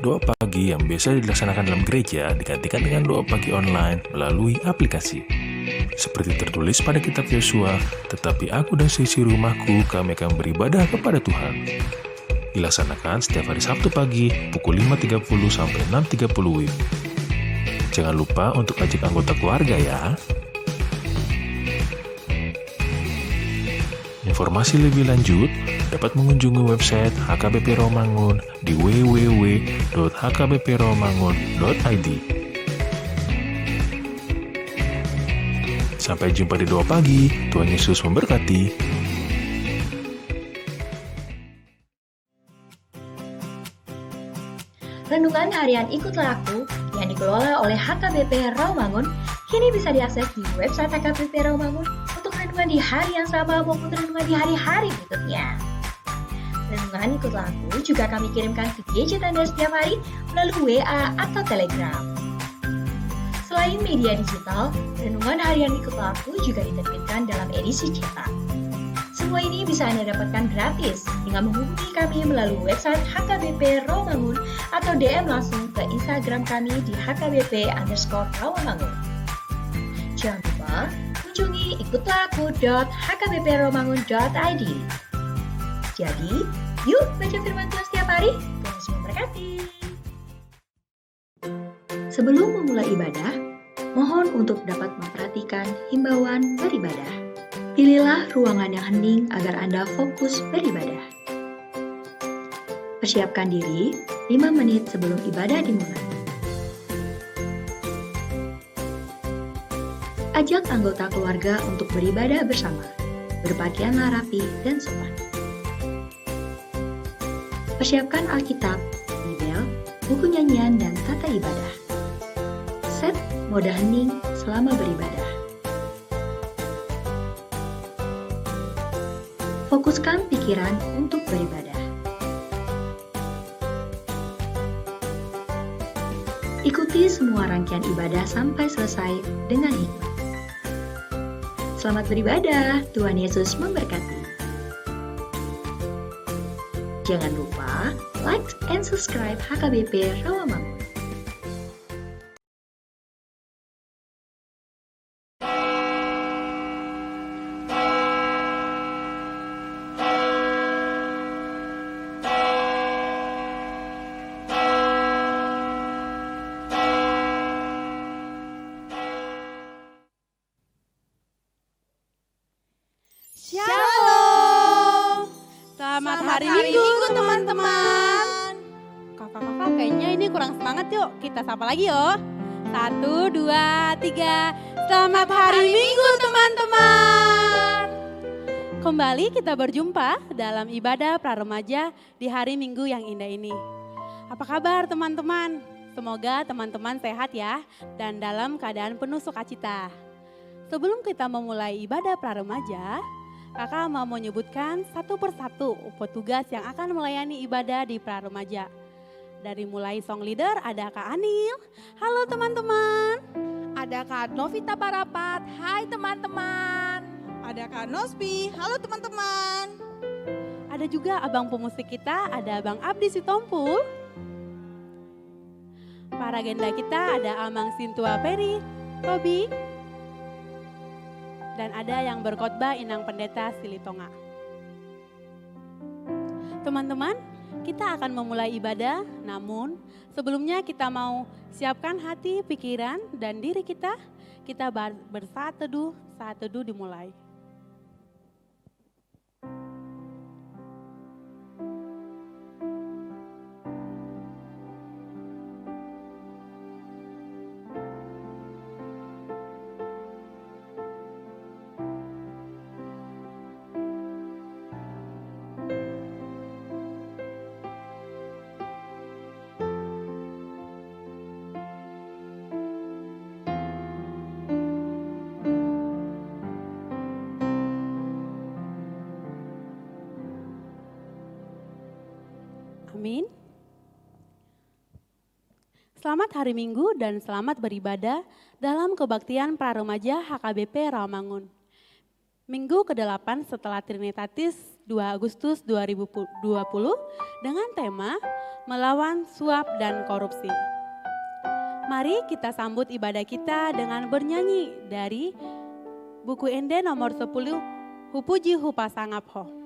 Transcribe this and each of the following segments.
Doa pagi yang biasa dilaksanakan dalam gereja digantikan dengan doa pagi online melalui aplikasi. Seperti tertulis pada kitab Yosua, tetapi aku dan seisi rumahku kami akan beribadah kepada Tuhan. Dilaksanakan setiap hari Sabtu pagi pukul 5.30 sampai 6.30 WIB. Jangan lupa untuk ajak anggota keluarga ya. Informasi lebih lanjut dapat mengunjungi website HKBP Rawamangun di www.hkbprawamangun.id. Sampai jumpa di doa pagi. Tuhan Yesus memberkati. Renungan harian Ikutlah Aku yang dikelola oleh HKBP Rawamangun kini bisa diakses di website HKBP Rawamangun untuk renungan di hari yang sama maupun renungan di hari-hari berikutnya. Renungan Ikutlah Aku juga kami kirimkan ke gadget Anda setiap hari melalui WA atau Telegram. Selain media digital, renungan harian Ikutlah Aku juga diterbitkan dalam edisi cetak. Semua ini bisa Anda dapatkan gratis dengan menghubungi kami melalui website HKBP Rawamangun atau DM langsung ke Instagram kami di hkbp_rawamangun. Jangan lupa kunjungi ikutlahku.hkbprawamangun.id. Jadi, yuk baca firman Tuhan setiap hari. Tuhan Yesus memberkati. Sebelum memulai ibadah, mohon untuk dapat memperhatikan himbauan beribadah. Pilihlah ruangan yang hening agar Anda fokus beribadah. Persiapkan diri 5 menit sebelum ibadah dimulai. Ajak anggota keluarga untuk beribadah bersama. Berpakaianlah rapi dan sopan. Persiapkan Alkitab, Bibel, buku nyanyian, dan tata ibadah. Set mode hening selama beribadah. Fokuskan pikiran untuk beribadah. Ikuti semua rangkaian ibadah sampai selesai dengan hikmat. Selamat beribadah, Tuhan Yesus memberkati. Jangan lupa like and subscribe HKBP Rawamangun. Shalom. Selamat hari Minggu teman-teman. Kakak-kakak kayaknya ini kurang semangat, yuk kita sapa lagi yuk. 1, 2, 3. Selamat hari Minggu teman-teman. Kembali kita berjumpa dalam ibadah pra-remaja di hari Minggu yang indah ini. Apa kabar teman-teman? Semoga teman-teman sehat ya dan dalam keadaan penuh sukacita. Sebelum kita memulai ibadah pra-remaja, kakak mau menyebutkan satu persatu petugas yang akan melayani ibadah di pra-remaja. Dari mulai song leader ada Kak Anil. Halo teman-teman. Ada Kak Novita Parapat, hai teman-teman. Ada Kak Nospi, halo teman-teman. Ada juga abang pemusik kita, ada Abang Abdi Sitompul. Para agenda kita ada Amang Sintua Peri, Robi. Dan ada yang berkhotbah Inang Pendeta Silitonga. Teman-teman, kita akan memulai ibadah, namun sebelumnya kita mau siapkan hati, pikiran, dan diri kita. Kita bersaat teduh, saat teduh dimulai. Amin. Selamat hari Minggu dan selamat beribadah dalam kebaktian pra-remaja HKBP Rawamangun. Minggu ke-8 setelah Trinitatis 2 Agustus 2020 dengan tema Melawan Suap dan Korupsi. Mari kita sambut ibadah kita dengan bernyanyi dari buku Ende nomor 10, Hupuji Hupasangapho.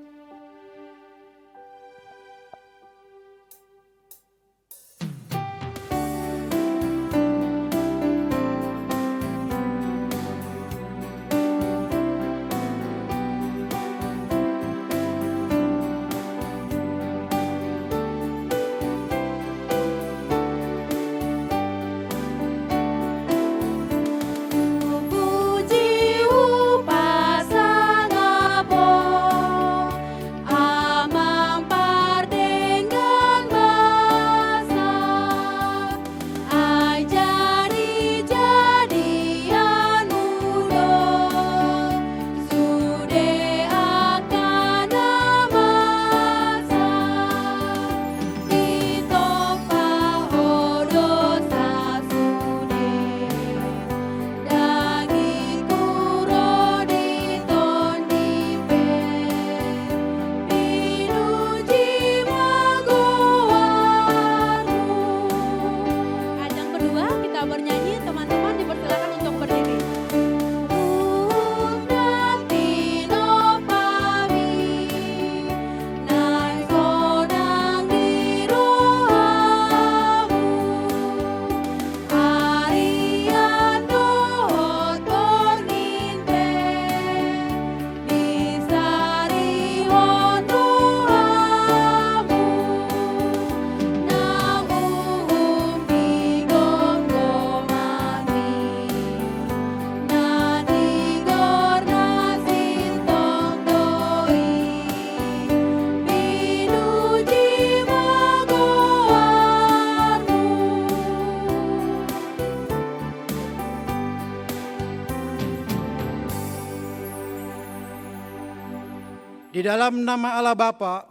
Di dalam nama Allah Bapa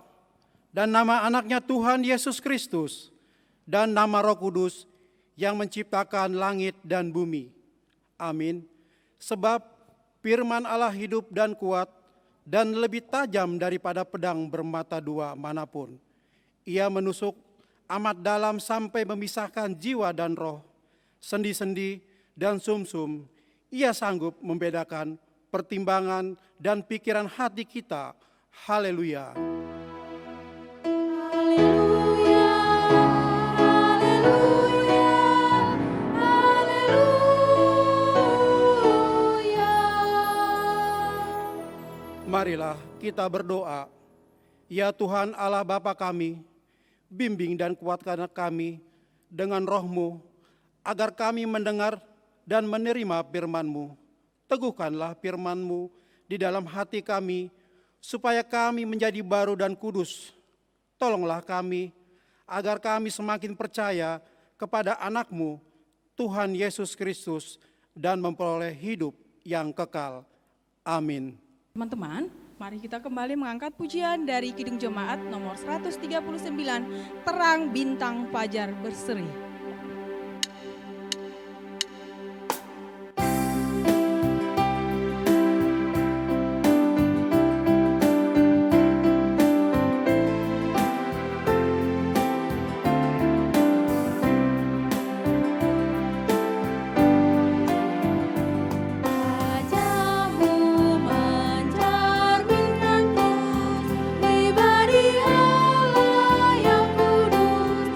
dan nama anaknya Tuhan Yesus Kristus dan nama Roh Kudus yang menciptakan langit dan bumi. Amin. Sebab firman Allah hidup dan kuat dan lebih tajam daripada pedang bermata dua manapun. Ia menusuk amat dalam sampai memisahkan jiwa dan roh, sendi-sendi dan sumsum. Ia sanggup membedakan pertimbangan dan pikiran hati kita. Haleluya. Haleluya, haleluya, haleluya. Marilah kita berdoa. Ya Tuhan Allah Bapa kami, bimbing dan kuatkan kami dengan roh-Mu, agar kami mendengar dan menerima firman-Mu. Teguhkanlah firman-Mu di dalam hati kami, supaya kami menjadi baru dan kudus. Tolonglah kami, agar kami semakin percaya kepada anak-Mu, Tuhan Yesus Kristus, dan memperoleh hidup yang kekal. Amin. Teman-teman, mari kita kembali mengangkat pujian dari Kidung Jemaat nomor 139, Terang Bintang Fajar Berseri. Pribadi Allah yang kudus,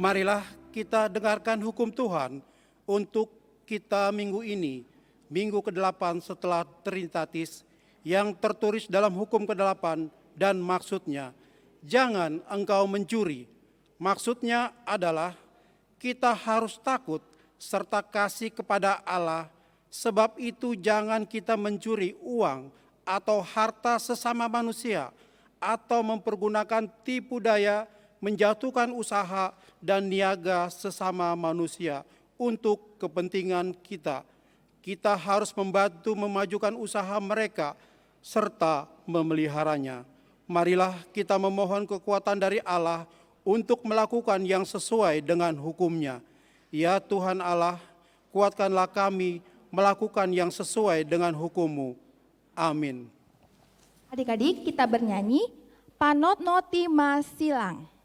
Marilah kita dengarkan hukum Tuhan untuk kita minggu ini, minggu ke-8 setelah Trinitatis, yang tertulis dalam hukum ke-8 dan maksudnya, jangan engkau mencuri. Maksudnya adalah kita harus takut serta kasih kepada Allah, sebab itu jangan kita mencuri uang atau harta sesama manusia, atau mempergunakan tipu daya, menjatuhkan usaha dan niaga sesama manusia untuk kepentingan kita. Kita harus membantu memajukan usaha mereka serta memeliharanya. Marilah kita memohon kekuatan dari Allah untuk melakukan yang sesuai dengan hukum-Nya. Ya Tuhan Allah, kuatkanlah kami melakukan yang sesuai dengan hukum-Mu. Amin. Adik-adik, kita bernyanyi Panot Noti Masilang.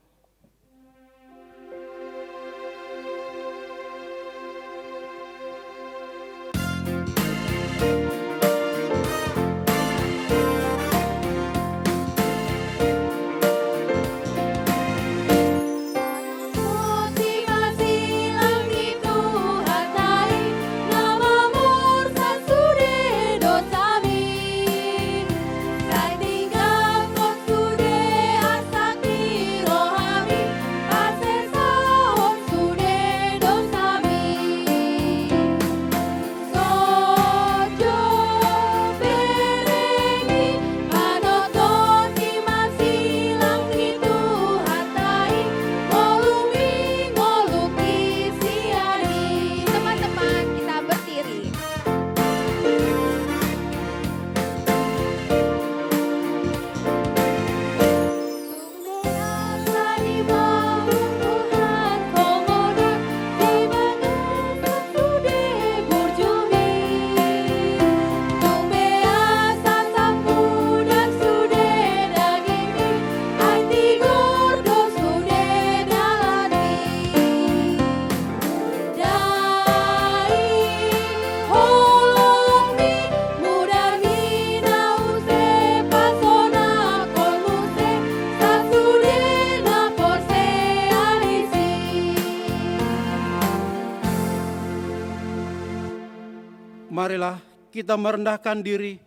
Marilah kita merendahkan diri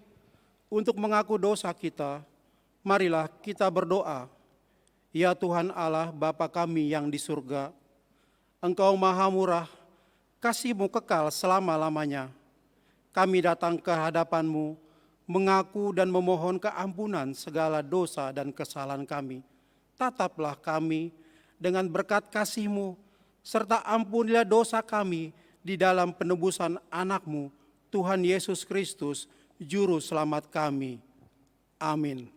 untuk mengaku dosa kita. Marilah kita berdoa. Ya Tuhan Allah, Bapa kami yang di surga, Engkau maha murah, kasih-Mu kekal selama-lamanya. Kami datang ke hadapan-Mu, mengaku dan memohon keampunan segala dosa dan kesalahan kami. Tataplah kami dengan berkat kasih-Mu, serta ampunilah dosa kami di dalam penebusan anak-Mu, Tuhan Yesus Kristus, Juru Selamat kami. Amin.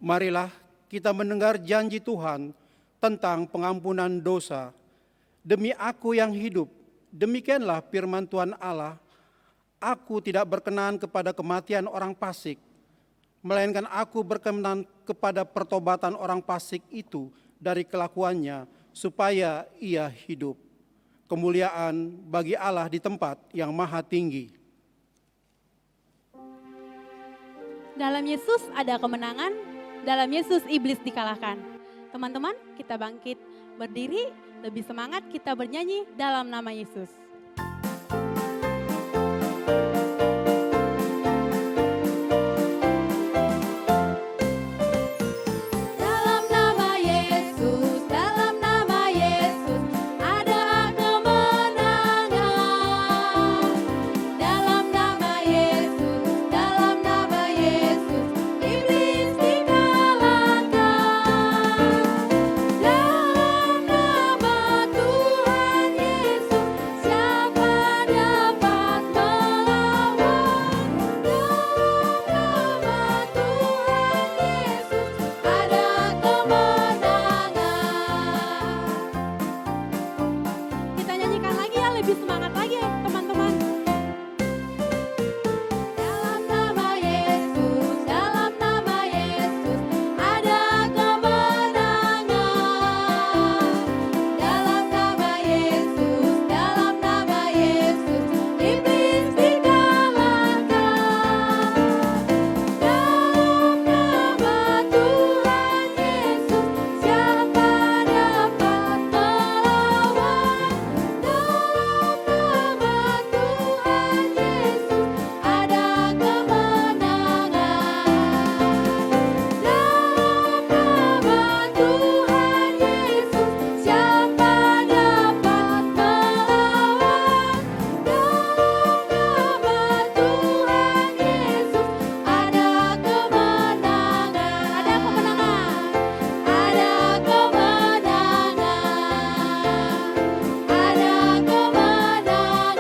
Marilah kita mendengar janji Tuhan tentang pengampunan dosa. Demi Aku yang hidup, demikianlah firman Tuhan Allah, Aku tidak berkenan kepada kematian orang fasik, melainkan Aku berkenan kepada pertobatan orang fasik itu dari kelakuannya, supaya ia hidup. Kemuliaan bagi Allah di tempat yang maha tinggi. Dalam Yesus ada kemenangan, dalam Yesus iblis dikalahkan. Teman-teman, kita bangkit berdiri, lebih semangat kita bernyanyi dalam nama Yesus. Iblis nyanyikan lagi ya, lebih semangat lagi ya teman-teman. Dalam nama Yesus, dalam nama Yesus, ada kemenangan. Dalam nama Yesus, iblis dikalahkan. Dalam nama Tuhan Yesus, siapa dapat melawan? Dalam nama Tuhan Yesus, ada kemenangan. Dalam nama Tuhan Yesus, siapa dapat melawan? Dalam nama Tuhan Yesus, ada kemenangan. Ada kemenangan. Ada kemenangan. Ada kemenangan.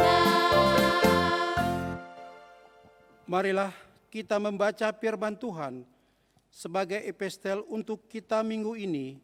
Marilah kita membaca firman Tuhan sebagai epistel untuk kita minggu ini,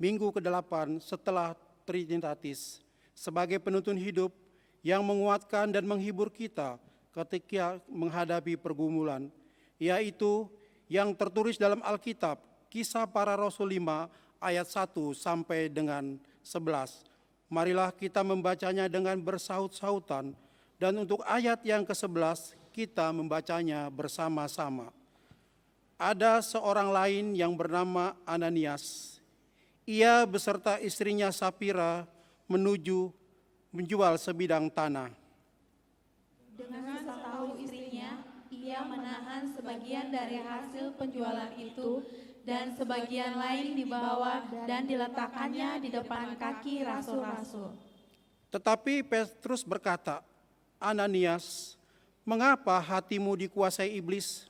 minggu ke-8 setelah Trinitatis, sebagai penuntun hidup yang menguatkan dan menghibur kita ketika menghadapi pergumulan, yaitu yang tertulis dalam Alkitab, Kisah Para Rasul 5 ayat 1 sampai dengan 11. Marilah kita membacanya dengan bersaut-sautan, dan untuk ayat yang ke-11 kita membacanya bersama-sama. Ada seorang lain yang bernama Ananias. Ia beserta istrinya Sapira menjual sebidang tanah. Dengan setahu istrinya, ia menahan sebagian dari hasil penjualan itu dan sebagian lain dibawa dan diletakkannya di depan kaki rasul-rasul. Tetapi Petrus berkata, Ananias, mengapa hatimu dikuasai iblis,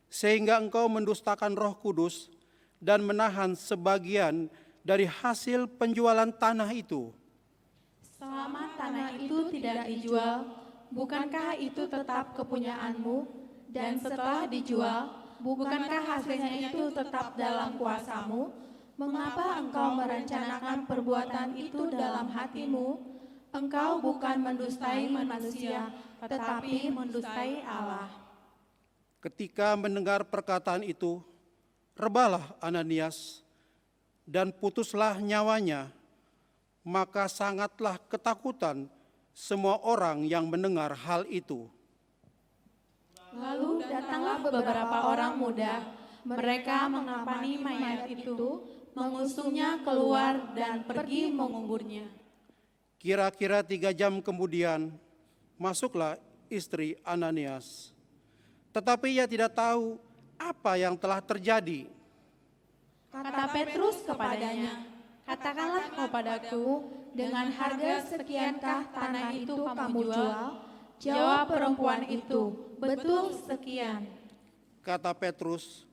sehingga engkau mendustakan Roh Kudus dan menahan sebagian dari hasil penjualan tanah itu? Selama tanah itu tidak dijual, bukankah itu tetap kepunyaanmu? Dan setelah dijual, bukankah hasilnya itu tetap dalam kuasamu? Mengapa engkau merencanakan perbuatan itu dalam hatimu? Engkau bukan mendustai manusia, tetapi mendustai Allah. Ketika mendengar perkataan itu, rebalah Ananias dan putuslah nyawanya. Maka sangatlah ketakutan semua orang yang mendengar hal itu. Lalu datanglah beberapa orang muda, mereka mengapani mayat itu, mengusungnya keluar dan pergi menguburnya. Kira-kira 3 jam kemudian, masuklah istri Ananias. Tetapi ia tidak tahu apa yang telah terjadi. Kata Petrus kepadanya, katakanlah kepadaku, dengan harga sekiankah tanah itu kamu jual? Jawab perempuan itu, betul sekian. Kata Petrus,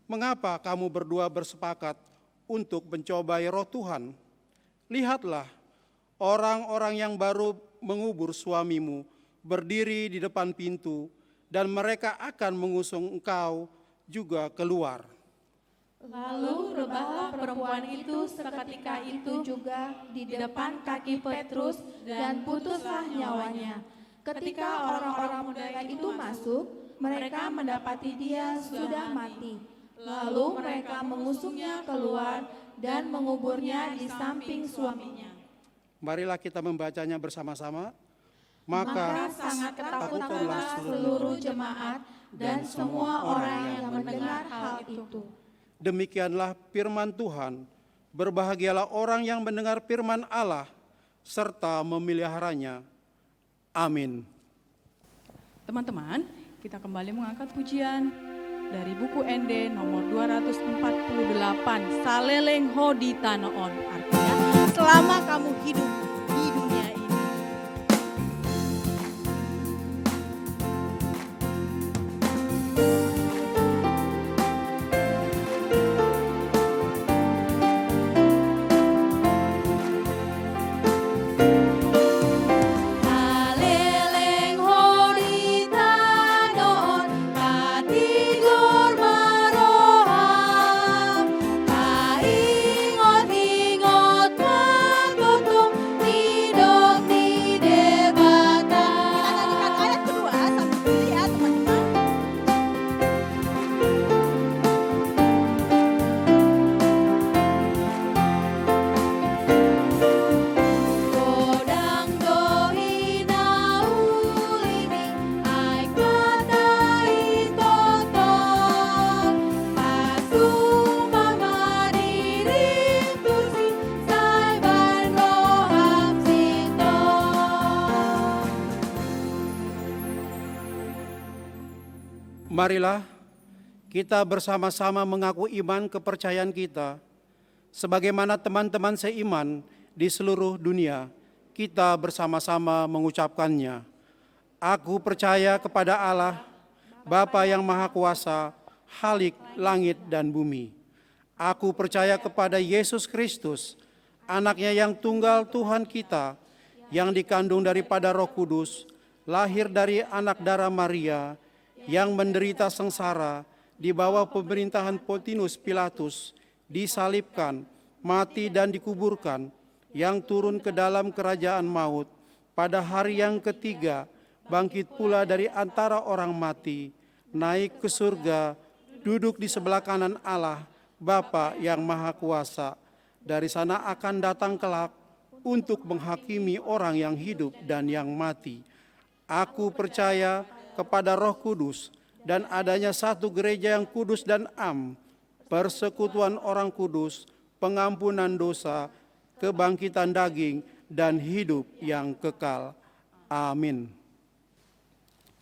mengapa kamu berdua bersepakat untuk mencobai Roh Tuhan? Lihatlah, orang-orang yang baru mengubur suamimu berdiri di depan pintu, dan mereka akan mengusung engkau juga keluar. Lalu rebahlah perempuan itu seketika itu juga di depan kaki Petrus dan putuslah nyawanya. Ketika orang-orang muda itu masuk, mereka mendapati dia sudah mati. Lalu mereka mengusungnya keluar dan menguburnya di samping suaminya. Marilah kita membacanya bersama-sama. Maka sangat ketakutanlah seluruh jemaat dan semua orang yang mendengar hal itu. Demikianlah firman Tuhan. Berbahagialah orang yang mendengar firman Allah serta memeliharanya. Amin. Teman-teman, kita kembali mengangkat pujian dari buku ND nomor 248, Saleleng Hodita Noon. Artinya, selama kamu hidup di dunia ini. Ingot-ingot Marilah kita bersama-sama mengaku iman kepercayaan kita, sebagaimana teman-teman seiman di seluruh dunia, kita bersama-sama mengucapkannya. Aku percaya kepada Allah, Bapa yang Maha Kuasa, Khalik langit dan bumi. Aku percaya kepada Yesus Kristus, Anaknya yang tunggal Tuhan kita, yang dikandung daripada Roh Kudus, lahir dari anak darah Maria, yang menderita sengsara di bawah pemerintahan Pontius Pilatus, disalibkan, mati dan dikuburkan, yang turun ke dalam kerajaan maut, pada hari yang ketiga bangkit pula dari antara orang mati, naik ke surga, duduk di sebelah kanan Allah, Bapa yang Maha Kuasa. Dari sana akan datang kelak untuk menghakimi orang yang hidup dan yang mati. Aku percaya kepada Roh Kudus dan adanya satu gereja yang kudus dan am, persekutuan orang kudus, pengampunan dosa, kebangkitan daging, dan hidup yang kekal. Amin.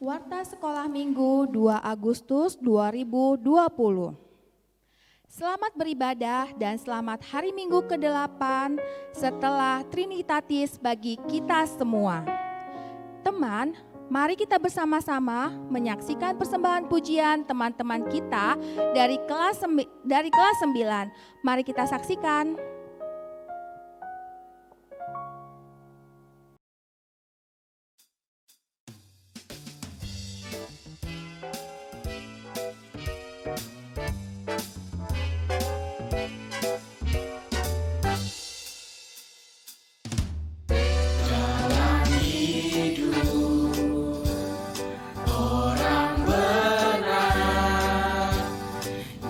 Warta Sekolah Minggu 2 Agustus 2020. Selamat beribadah dan selamat hari Minggu ke-8 setelah Trinitatis bagi kita semua. Teman, mari kita bersama-sama menyaksikan persembahan pujian teman-teman kita dari kelas 9. Mari kita saksikan.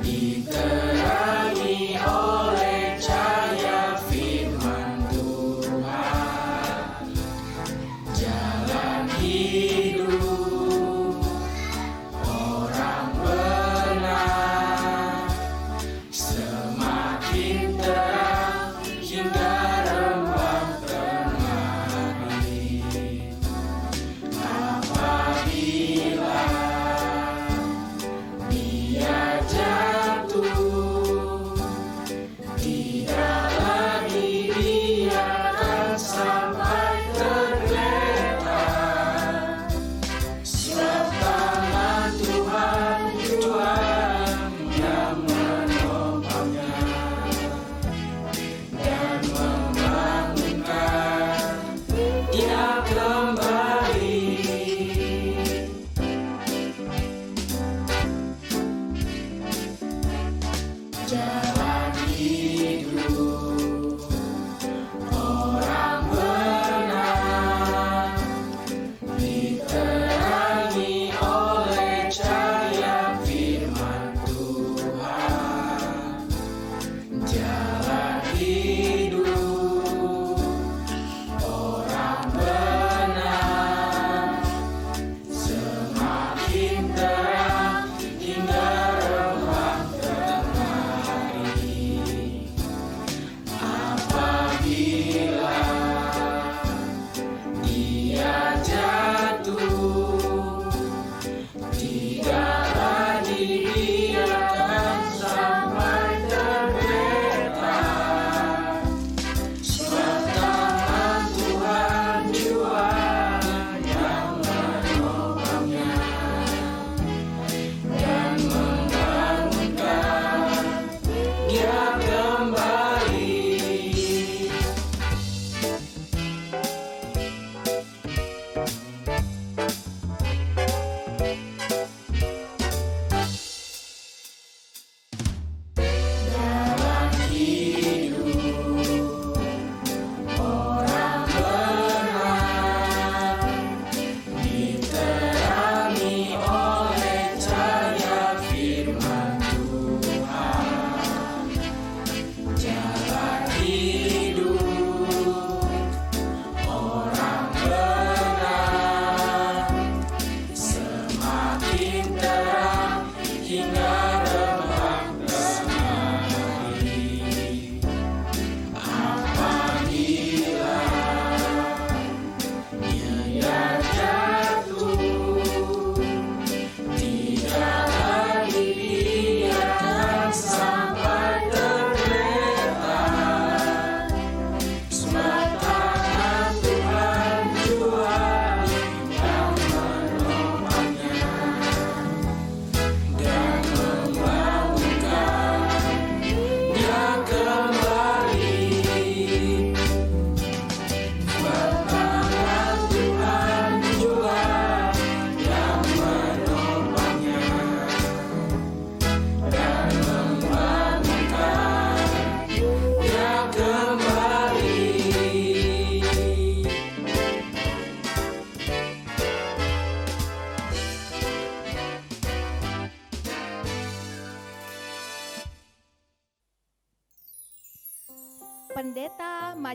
Diterangi oleh cahaya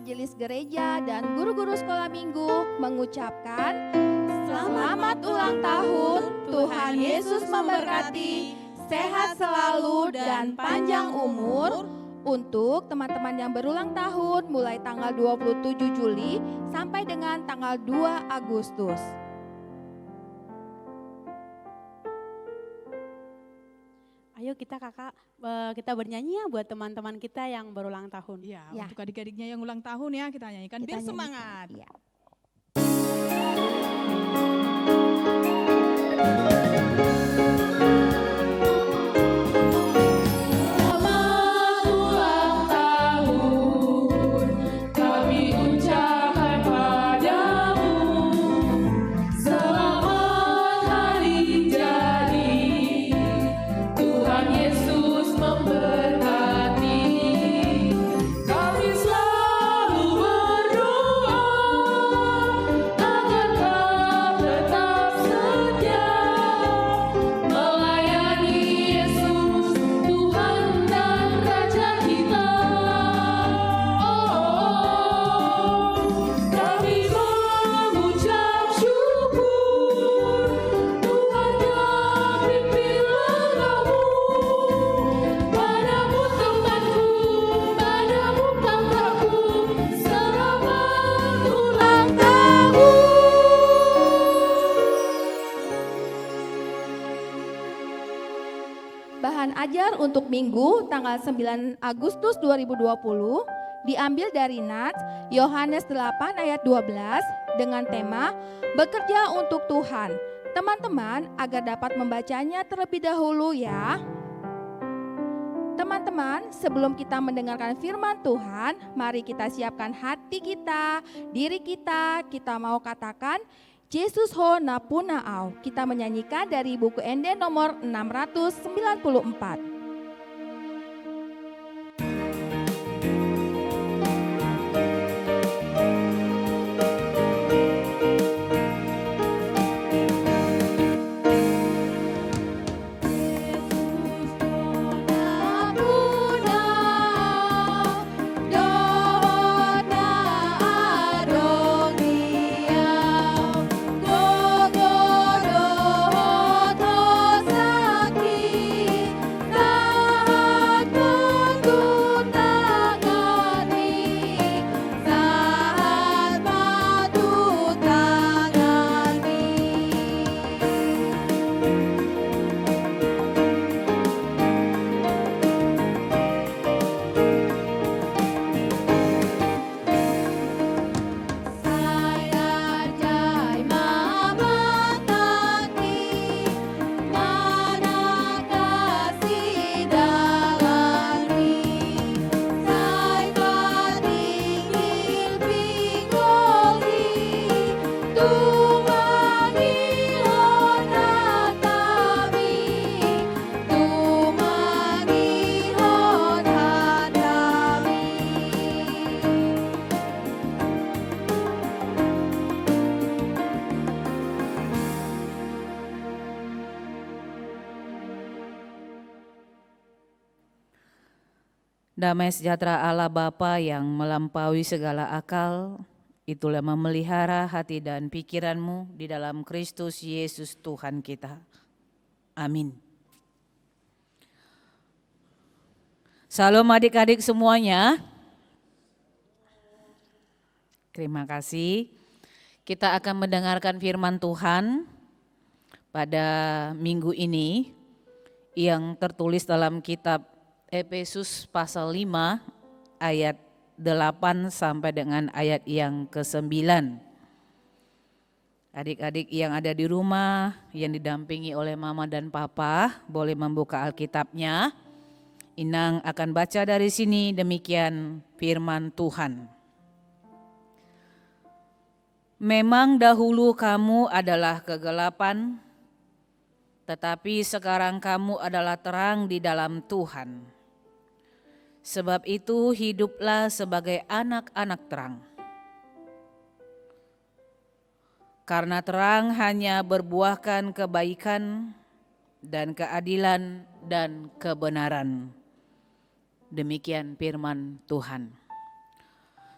majelis gereja dan guru-guru sekolah minggu mengucapkan selamat ulang tahun, Tuhan Yesus memberkati, sehat selalu dan panjang umur. Untuk teman-teman yang berulang tahun mulai tanggal 27 Juli sampai dengan tanggal 2 Agustus. Ayo kita bernyanyi ya buat teman-teman kita yang berulang tahun. Ya, Ya. untuk adik-adiknya yang ulang tahun ya kita nyanyikan biar Kita nyanyi. semangat. Ya. Bahan ajar untuk Minggu tanggal 9 Agustus 2020 diambil dari Nats Yohanes 8 ayat 12 dengan tema Bekerja untuk Tuhan. Teman-teman agar dapat membacanya terlebih dahulu ya. Teman-teman, sebelum kita mendengarkan firman Tuhan, mari kita siapkan hati kita, diri kita mau katakan Yesus ho napunaau. Kita menyanyikan dari buku Ende nomor 694. Damai sejahtera Allah Bapa yang melampaui segala akal, itulah memelihara hati dan pikiranmu di dalam Kristus Yesus Tuhan kita. Amin. Salam adik-adik semuanya. Terima kasih. Kita akan mendengarkan firman Tuhan pada minggu ini yang tertulis dalam kitab Efesus pasal 5 ayat 8 sampai dengan ayat yang ke-9. Adik-adik yang ada di rumah yang didampingi oleh mama dan papa boleh membuka Alkitabnya. Inang akan baca dari sini, demikian firman Tuhan. Memang dahulu kamu adalah kegelapan, tetapi sekarang kamu adalah terang di dalam Tuhan. Sebab itu hiduplah sebagai anak-anak terang. Karena terang hanya berbuahkan kebaikan dan keadilan dan kebenaran. Demikian firman Tuhan.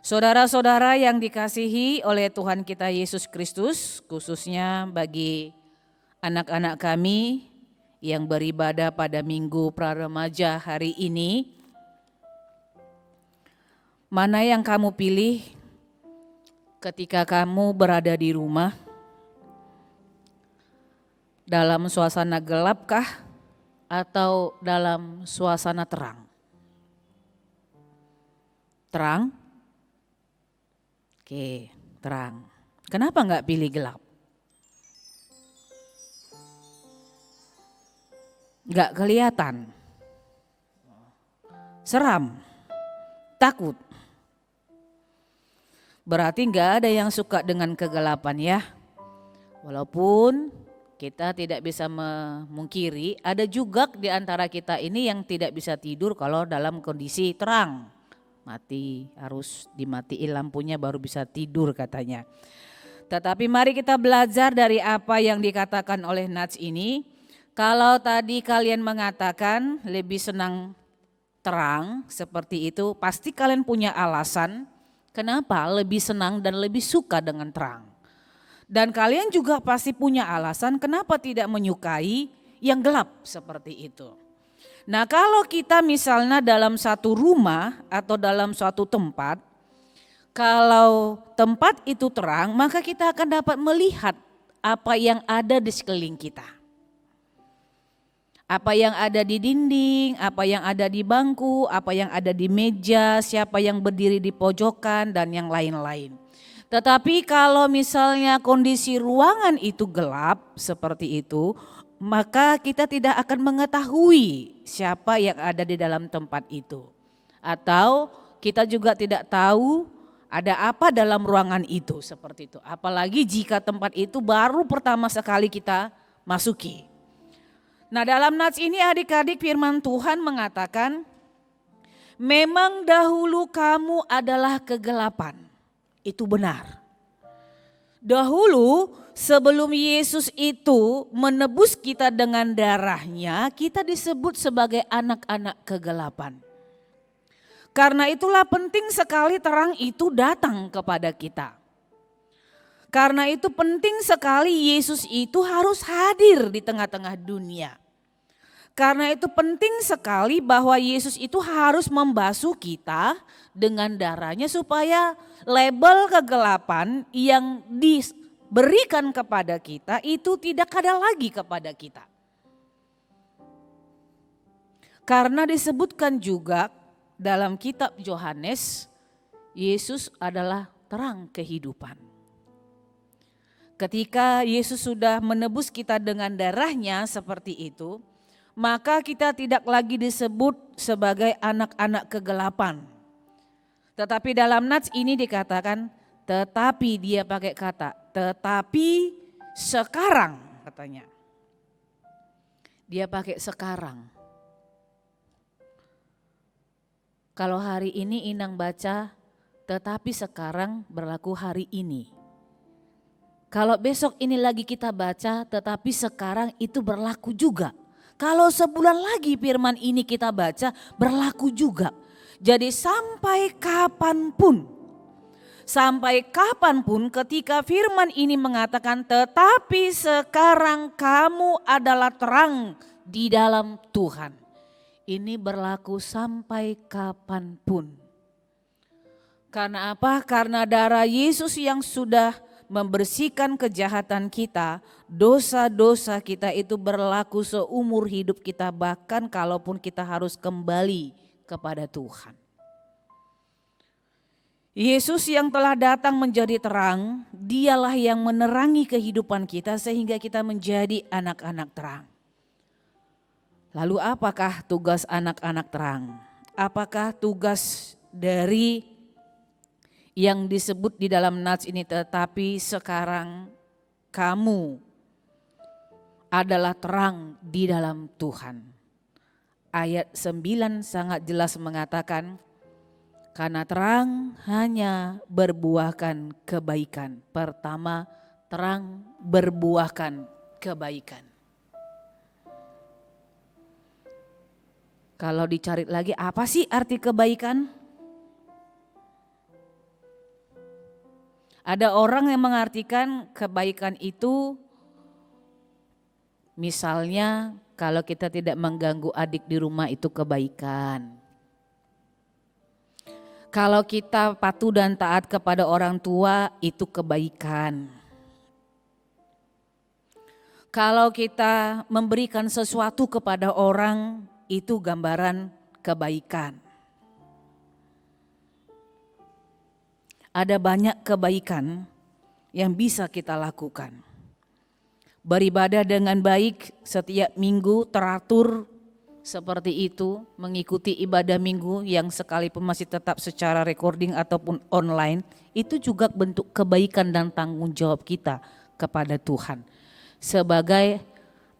Saudara-saudara yang dikasihi oleh Tuhan kita Yesus Kristus, khususnya bagi anak-anak kami yang beribadah pada Minggu Praremaja hari ini, mana yang kamu pilih ketika kamu berada di rumah? Dalam suasana gelapkah atau dalam suasana terang? Terang? Oke, terang. Kenapa enggak pilih gelap? Enggak kelihatan. Seram. Takut. Berarti enggak ada yang suka dengan kegelapan ya. Walaupun kita tidak bisa memungkiri, ada juga di antara kita ini yang tidak bisa tidur kalau dalam kondisi terang. Harus dimatiin lampunya baru bisa tidur katanya. Tetapi mari kita belajar dari apa yang dikatakan oleh Nats ini. Kalau tadi kalian mengatakan lebih senang terang seperti itu, pasti kalian punya alasan kenapa lebih senang dan lebih suka dengan terang. Dan kalian juga pasti punya alasan kenapa tidak menyukai yang gelap seperti itu. Nah, kalau kita misalnya dalam satu rumah atau dalam suatu tempat, kalau tempat itu terang, maka kita akan dapat melihat apa yang ada di sekeliling kita. Apa yang ada di dinding, apa yang ada di bangku, apa yang ada di meja, siapa yang berdiri di pojokan dan yang lain-lain. Tetapi kalau misalnya kondisi ruangan itu gelap seperti itu, maka kita tidak akan mengetahui siapa yang ada di dalam tempat itu. Atau kita juga tidak tahu ada apa dalam ruangan itu seperti itu. Apalagi jika tempat itu baru pertama sekali kita masuki. Nah, dalam nats ini adik-adik firman Tuhan mengatakan, memang dahulu kamu adalah kegelapan. Itu benar. Dahulu sebelum Yesus itu menebus kita dengan darahnya, kita disebut sebagai anak-anak kegelapan. Karena itulah penting sekali terang itu datang kepada kita. Karena itu penting sekali Yesus itu harus hadir di tengah-tengah dunia. Karena itu penting sekali bahwa Yesus itu harus membasuh kita dengan darahnya supaya label kegelapan yang diberikan kepada kita itu tidak ada lagi kepada kita. Karena disebutkan juga dalam kitab Yohanes, Yesus adalah terang kehidupan. Ketika Yesus sudah menebus kita dengan darahnya seperti itu, maka kita tidak lagi disebut sebagai anak-anak kegelapan. Tetapi dalam nats ini dikatakan, tetapi dia pakai kata, tetapi sekarang katanya. Dia pakai sekarang. Kalau hari ini Inang baca, tetapi sekarang berlaku hari ini. Kalau besok ini lagi kita baca, tetapi sekarang itu berlaku juga. Kalau sebulan lagi firman ini kita baca, berlaku juga. Jadi sampai kapanpun ketika firman ini mengatakan tetapi sekarang kamu adalah terang di dalam Tuhan. Ini berlaku sampai kapanpun. Karena apa? Karena darah Yesus yang sudah membersihkan kejahatan kita, dosa-dosa kita itu berlaku seumur hidup kita, bahkan kalaupun kita harus kembali kepada Tuhan. Yesus yang telah datang menjadi terang, dialah yang menerangi kehidupan kita sehingga kita menjadi anak-anak terang. Lalu apakah tugas anak-anak terang? Apakah tugas dari yang disebut di dalam nats ini, tetapi sekarang kamu adalah terang di dalam Tuhan. Ayat 9 sangat jelas mengatakan, karena terang hanya berbuahkan kebaikan. Pertama, terang berbuahkan kebaikan. Kalau dicari lagi, apa sih arti kebaikan? Ada orang yang mengartikan kebaikan itu misalnya kalau kita tidak mengganggu adik di rumah itu kebaikan. Kalau kita patuh dan taat kepada orang tua itu kebaikan. Kalau kita memberikan sesuatu kepada orang itu gambaran kebaikan. Ada banyak kebaikan yang bisa kita lakukan. Beribadah dengan baik setiap minggu teratur seperti itu, mengikuti ibadah minggu yang sekalipun masih tetap secara recording ataupun online, itu juga bentuk kebaikan dan tanggung jawab kita kepada Tuhan. Sebagai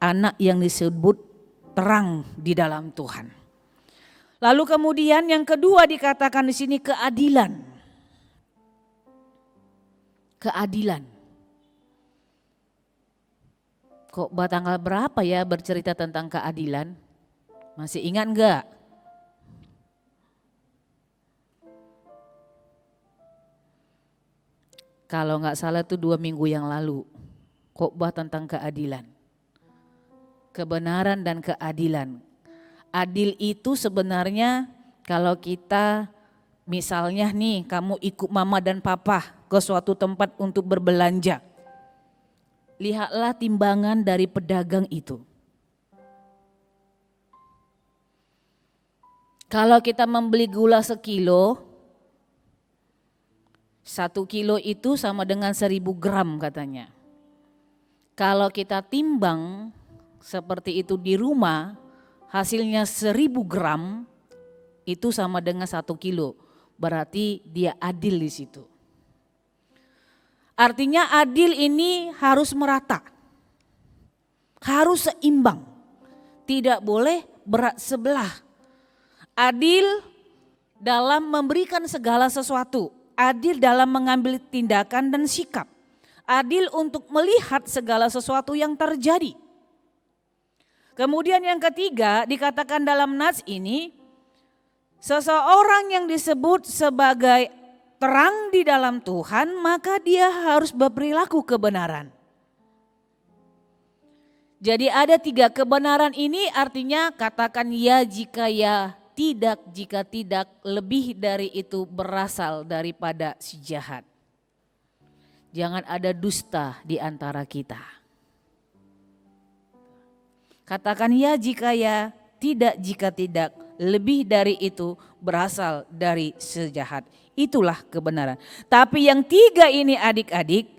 anak yang disebut terang di dalam Tuhan. Lalu kemudian yang kedua dikatakan di sini keadilan. Keadilan. Kok tanggal berapa ya bercerita tentang keadilan? Masih ingat enggak? Kalau enggak salah itu 2 minggu yang lalu. Khotbah tentang keadilan. Kebenaran dan keadilan. Adil itu sebenarnya kalau kita misalnya nih kamu ikut mama dan papa ke suatu tempat untuk berbelanja. Lihatlah timbangan dari pedagang itu. Kalau kita membeli gula 1 kilo itu sama dengan 1000 gram katanya. Kalau kita timbang seperti itu di rumah, hasilnya 1000 gram itu sama dengan 1 kilo. Berarti dia adil di situ. Artinya adil ini harus merata, harus seimbang, tidak boleh berat sebelah. Adil dalam memberikan segala sesuatu, adil dalam mengambil tindakan dan sikap, adil untuk melihat segala sesuatu yang terjadi. Kemudian yang ketiga dikatakan dalam nats ini, seseorang yang disebut sebagai terang di dalam Tuhan, maka dia harus berperilaku kebenaran. Jadi ada 3 kebenaran ini artinya katakan ya jika ya, tidak jika tidak, lebih dari itu berasal daripada si jahat. Jangan ada dusta di antara kita. Katakan ya jika ya, tidak jika tidak, lebih dari itu berasal dari sejahat. Itulah kebenaran. Tapi yang 3 ini adik-adik,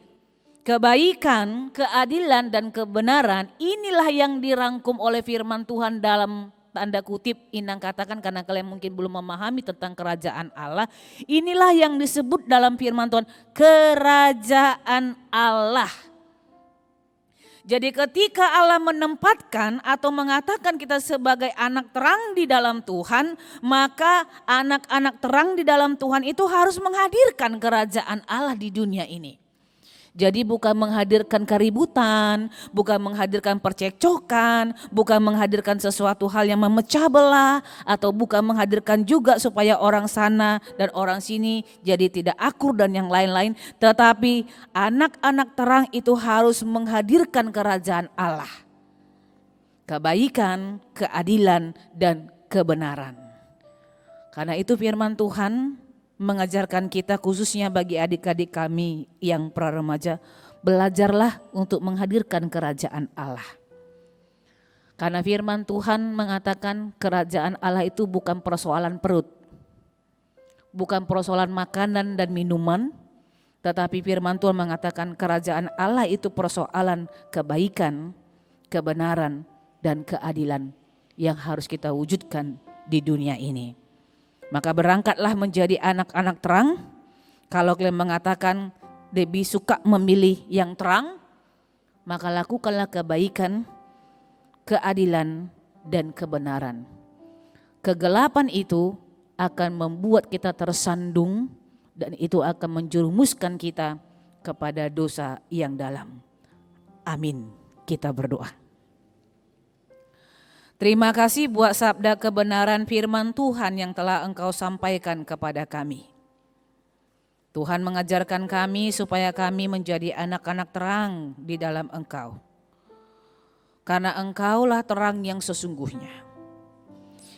kebaikan, keadilan dan kebenaran, inilah yang dirangkum oleh firman Tuhan dalam tanda kutip Inang katakan karena kalian mungkin belum memahami tentang kerajaan Allah. Inilah yang disebut dalam firman Tuhan kerajaan Allah. Jadi ketika Allah menempatkan atau mengatakan kita sebagai anak terang di dalam Tuhan, maka anak-anak terang di dalam Tuhan itu harus menghadirkan kerajaan Allah di dunia ini. Jadi bukan menghadirkan keributan, bukan menghadirkan percekcokan, bukan menghadirkan sesuatu hal yang memecah belah, atau bukan menghadirkan juga supaya orang sana dan orang sini jadi tidak akur dan yang lain-lain. Tetapi anak-anak terang itu harus menghadirkan kerajaan Allah. Kebaikan, keadilan, dan kebenaran. Karena itu firman Tuhan mengajarkan kita khususnya bagi adik-adik kami yang pra-remaja, belajarlah untuk menghadirkan kerajaan Allah. Karena firman Tuhan mengatakan kerajaan Allah itu bukan persoalan perut, bukan persoalan makanan dan minuman, tetapi firman Tuhan mengatakan kerajaan Allah itu persoalan kebaikan, kebenaran, dan keadilan yang harus kita wujudkan di dunia ini. Maka berangkatlah menjadi anak-anak terang. Kalau kalian mengatakan lebih suka memilih yang terang, maka lakukanlah kebaikan, keadilan, dan kebenaran. Kegelapan itu akan membuat kita tersandung dan itu akan menjerumuskan kita kepada dosa yang dalam. Amin. Kita berdoa. Terima kasih buat sabda kebenaran firman Tuhan yang telah Engkau sampaikan kepada kami. Tuhan mengajarkan kami supaya kami menjadi anak-anak terang di dalam Engkau. Karena Engkaulah terang yang sesungguhnya.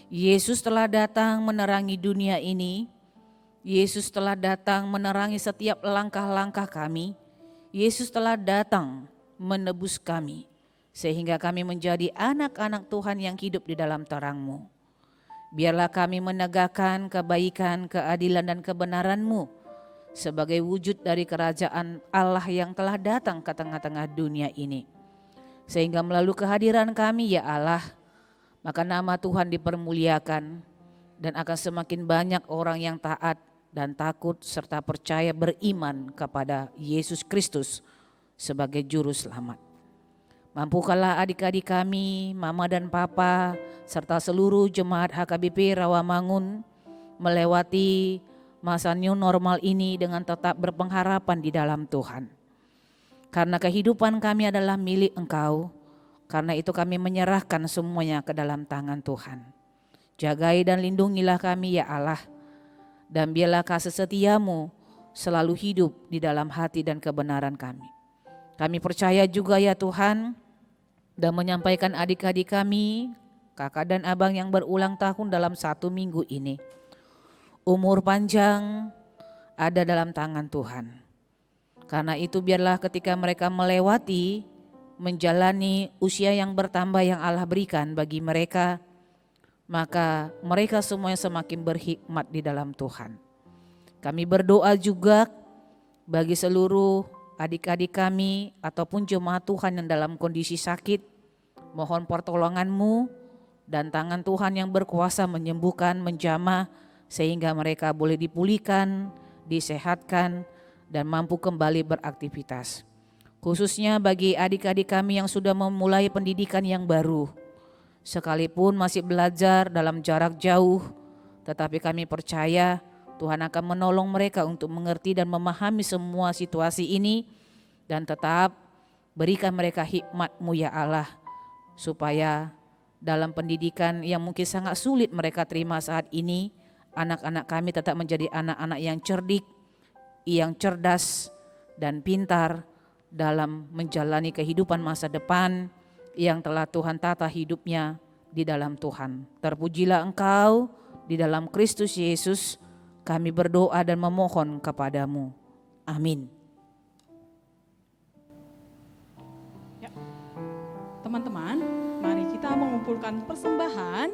Yesus telah datang menerangi dunia ini. Yesus telah datang menerangi setiap langkah-langkah kami. Yesus telah datang menebus kami, sehingga kami menjadi anak-anak Tuhan yang hidup di dalam terang-Mu. Biarlah kami menegakkan kebaikan, keadilan dan kebenaran-Mu sebagai wujud dari kerajaan Allah yang telah datang ke tengah-tengah dunia ini. Sehingga melalui kehadiran kami ya Allah, maka nama Tuhan dipermuliakan dan akan semakin banyak orang yang taat dan takut serta percaya beriman kepada Yesus Kristus sebagai juru selamat. Mampukanlah adik-adik kami, mama dan papa, serta seluruh jemaat HKBP Rawamangun melewati masa new normal ini dengan tetap berpengharapan di dalam Tuhan. Karena kehidupan kami adalah milik Engkau, karena itu kami menyerahkan semuanya ke dalam tangan Tuhan. Jagai dan lindungilah kami ya Allah, dan biarlah kasih setia-Mu selalu hidup di dalam hati dan kebenaran kami. Kami percaya juga ya Tuhan, dan menyampaikan adik-adik kami, kakak dan abang yang berulang tahun dalam 1 minggu ini. Umur panjang ada dalam tangan Tuhan. Karena itu biarlah ketika mereka melewati, menjalani usia yang bertambah yang Allah berikan bagi mereka, maka mereka semuanya semakin berhikmat di dalam Tuhan. Kami berdoa juga bagi seluruh adik-adik kami ataupun jemaat Tuhan yang dalam kondisi sakit, mohon pertolongan-Mu dan tangan Tuhan yang berkuasa menyembuhkan, menjamah, sehingga mereka boleh dipulihkan, disehatkan, dan mampu kembali beraktivitas. Khususnya bagi adik-adik kami yang sudah memulai pendidikan yang baru, sekalipun masih belajar dalam jarak jauh, tetapi kami percaya Tuhan akan menolong mereka untuk mengerti dan memahami semua situasi ini, dan tetap berikan mereka hikmat-Mu ya Allah, supaya dalam pendidikan yang mungkin sangat sulit mereka terima saat ini, anak-anak kami tetap menjadi anak-anak yang cerdik, yang cerdas dan pintar dalam menjalani kehidupan masa depan yang telah Tuhan tata hidupnya di dalam Tuhan. Terpujilah Engkau di dalam Kristus Yesus. Kami berdoa dan memohon kepadamu. Amin. Ya. Teman-teman, mari kita mengumpulkan persembahan.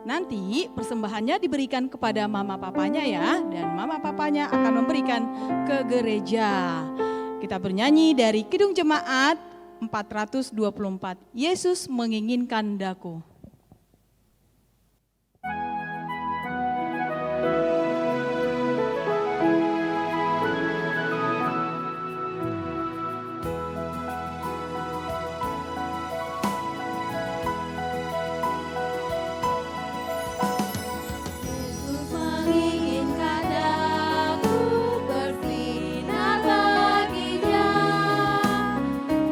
Nanti persembahannya diberikan kepada mama papanya ya, dan mama papanya akan memberikan ke gereja. Kita bernyanyi dari Kidung Jemaat 424, Yesus menginginkan daku.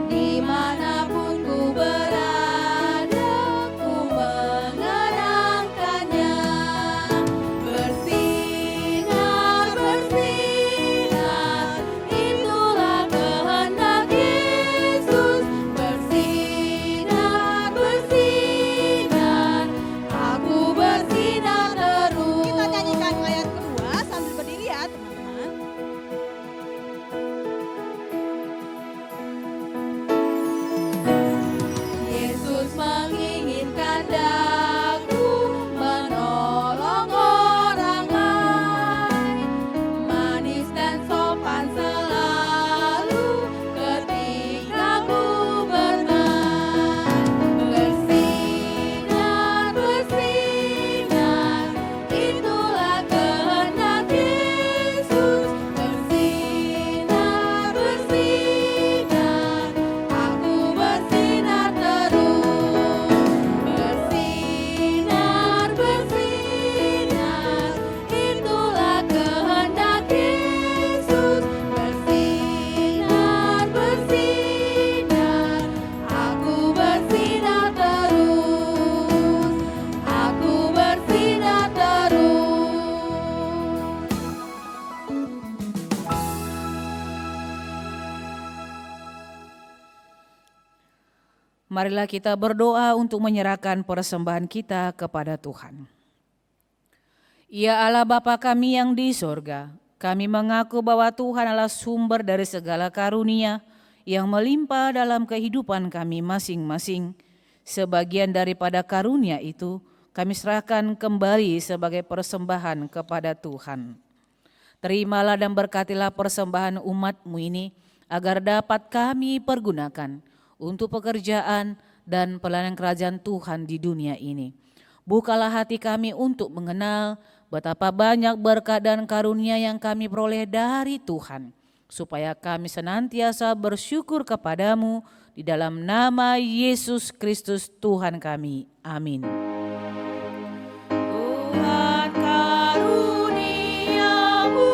Dimanapun ku berada, ku Marilah kita berdoa untuk menyerahkan persembahan kita kepada Tuhan. Ya Allah Bapa kami yang di sorga, kami mengaku bahwa Tuhan adalah sumber dari segala karunia yang melimpah dalam kehidupan kami masing-masing. Sebagian daripada karunia itu kami serahkan kembali sebagai persembahan kepada Tuhan. Terimalah dan berkatilah persembahan umat-Mu ini agar dapat kami pergunakan untuk pekerjaan dan pelayanan kerajaan Tuhan di dunia ini. Bukalah hati kami untuk mengenal betapa banyak berkat dan karunia yang kami peroleh dari Tuhan, supaya kami senantiasa bersyukur kepadamu di dalam nama Yesus Kristus Tuhan kami. Amin. Tuhan karuniamu,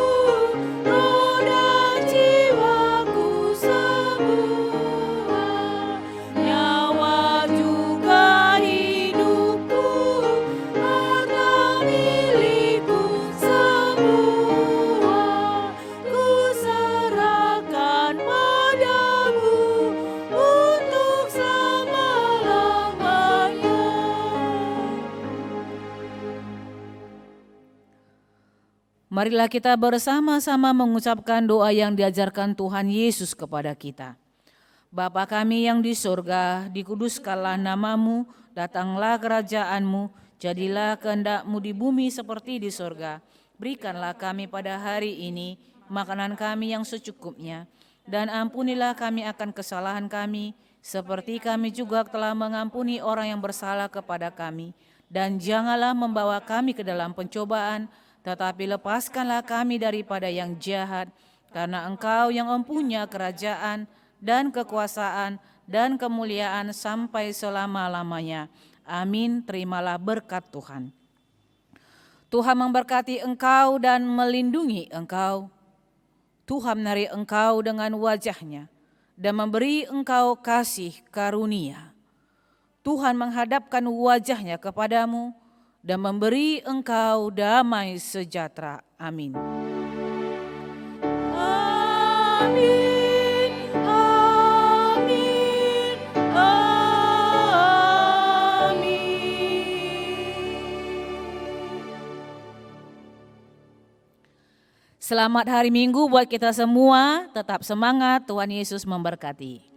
roh dan jiwaku semua, nyawa juga hidupku, harta milikku semua, ku serahkan padamu untuk selama-lamanya. Marilah kita bersama-sama mengucapkan doa yang diajarkan Tuhan Yesus kepada kita. Bapa kami yang di sorga, dikuduskanlah namamu, datanglah kerajaanmu, jadilah kehendak-Mu di bumi seperti di sorga. Berikanlah kami pada hari ini makanan kami yang secukupnya, dan ampunilah kami akan kesalahan kami, seperti kami juga telah mengampuni orang yang bersalah kepada kami. Dan janganlah membawa kami ke dalam pencobaan, tetapi lepaskanlah kami daripada yang jahat, karena Engkau yang mempunyai kerajaan dan kekuasaan dan kemuliaan sampai selama-lamanya. Amin. Terimalah berkat Tuhan. Tuhan memberkati engkau dan melindungi engkau. Tuhan menarik engkau dengan wajah-Nya dan memberi engkau kasih karunia. Tuhan menghadapkan wajah-Nya kepadamu dan memberi engkau damai sejahtera. Amin. Amin, amin, amin. Selamat hari Minggu buat kita semua, tetap semangat, Tuhan Yesus memberkati.